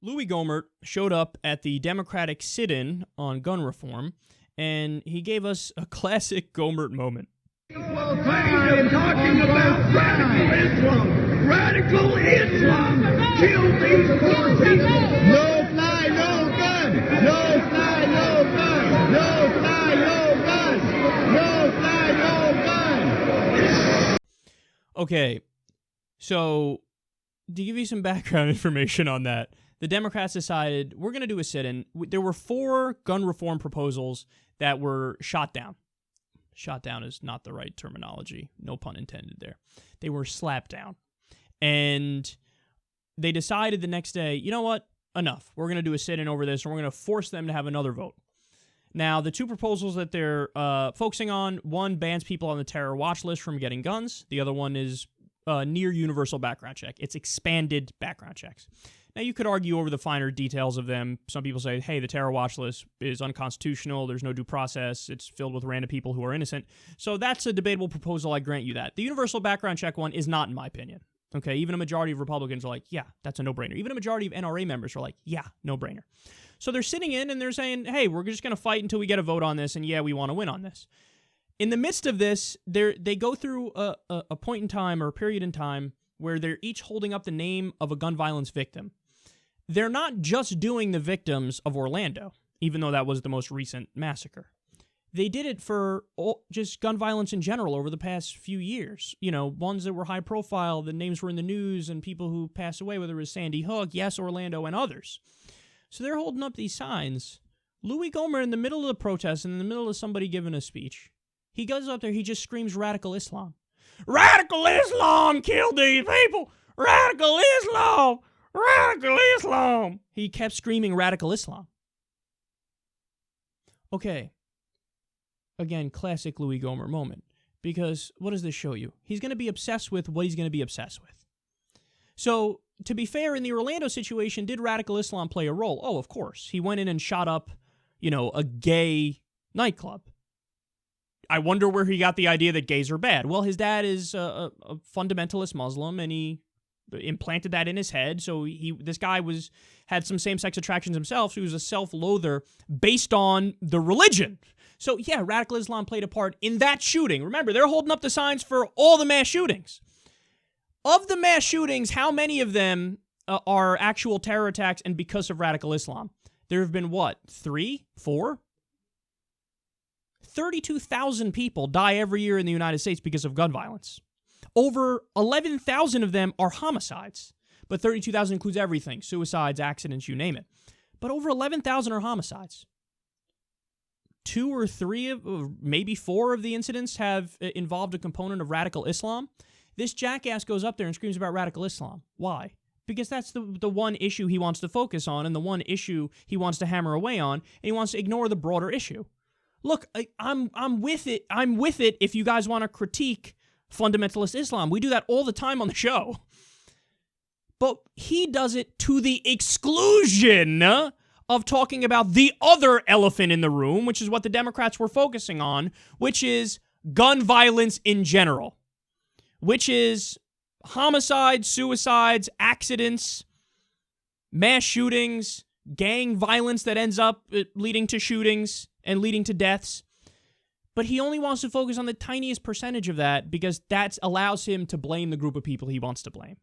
Louie Gohmert showed up at the Democratic sit-in on gun reform, and he gave us a classic Gohmert moment. Well, I'm talking about radical Islam. Radical Islam killed these poor people. No fly, no gun. No fly, no gun. No fly, no gun. No fly, no gun. Okay, so to give you some background information on that, the Democrats decided we're going to do a sit-in. There were 4 gun reform proposals that were shot down. Shot down is not the right terminology. No pun intended there. They were slapped down. And they decided the next day, you know what? Enough. We're going to do a sit-in over this, and we're going to force them to have another vote. Now, the 2 proposals that they're focusing on, one bans people on the terror watch list from getting guns. The other one is near universal background check. It's expanded background checks. Now, you could argue over the finer details of them. Some people say, hey, the terror watch list is unconstitutional. There's no due process. It's filled with random people who are innocent. So that's a debatable proposal. I grant you that. The universal background check one is not, in my opinion. Okay, even a majority of Republicans are like, yeah, that's a no-brainer. Even a majority of NRA members are like, yeah, no-brainer. So they're sitting in and they're saying, hey, we're just going to fight until we get a vote on this, and yeah, we want to win on this. In the midst of this, they go through a point in time or a period in time where they're each holding up the name of a gun violence victim. They're not just doing the victims of Orlando, even though that was the most recent massacre. They did it for just gun violence in general over the past few years. You know, ones that were high profile, the names were in the news, and people who passed away, whether it was Sandy Hook, yes, Orlando, and others. So they're holding up these signs. Louie Gohmert, in the middle of the protest, in the middle of somebody giving a speech, he goes up there, he just screams radical Islam. Radical Islam killed these people! Radical Islam! Radical Islam! He kept screaming radical Islam. Okay. Again, classic Louie Gohmert moment. Because what does this show you? He's going to be obsessed with what he's going to be obsessed with. So, to be fair, in the Orlando situation, did radical Islam play a role? Oh, of course. He went in and shot up, a gay nightclub. I wonder where he got the idea that gays are bad. Well, his dad is a fundamentalist Muslim, and he implanted that in his head. So this guy had some same-sex attractions himself. So he was a self-loather based on the religion. So yeah, radical Islam played a part in that shooting. Remember, they're holding up the signs for all the mass shootings. Of the mass shootings, how many of them are actual terror attacks and because of radical Islam? There have been what? 3? 4? 32,000 people die every year in the United States because of gun violence. Over 11,000 of them are homicides, but 32,000 includes everything, suicides, accidents, you name it. But over 11,000 are homicides. 2 or 3, or maybe 4 of the incidents have involved a component of radical Islam. This jackass goes up there and screams about radical Islam. Why? Because that's the one issue he wants to focus on and the one issue he wants to hammer away on, and he wants to ignore the broader issue. Look, I'm with it. I'm with it if you guys want to critique fundamentalist Islam. We do that all the time on the show. But he does it to the exclusion of talking about the other elephant in the room, which is what the Democrats were focusing on, which is gun violence in general, which is homicides, suicides, accidents, mass shootings, gang violence that ends up leading to shootings and leading to deaths. But he only wants to focus on the tiniest percentage of that because that allows him to blame the group of people he wants to blame.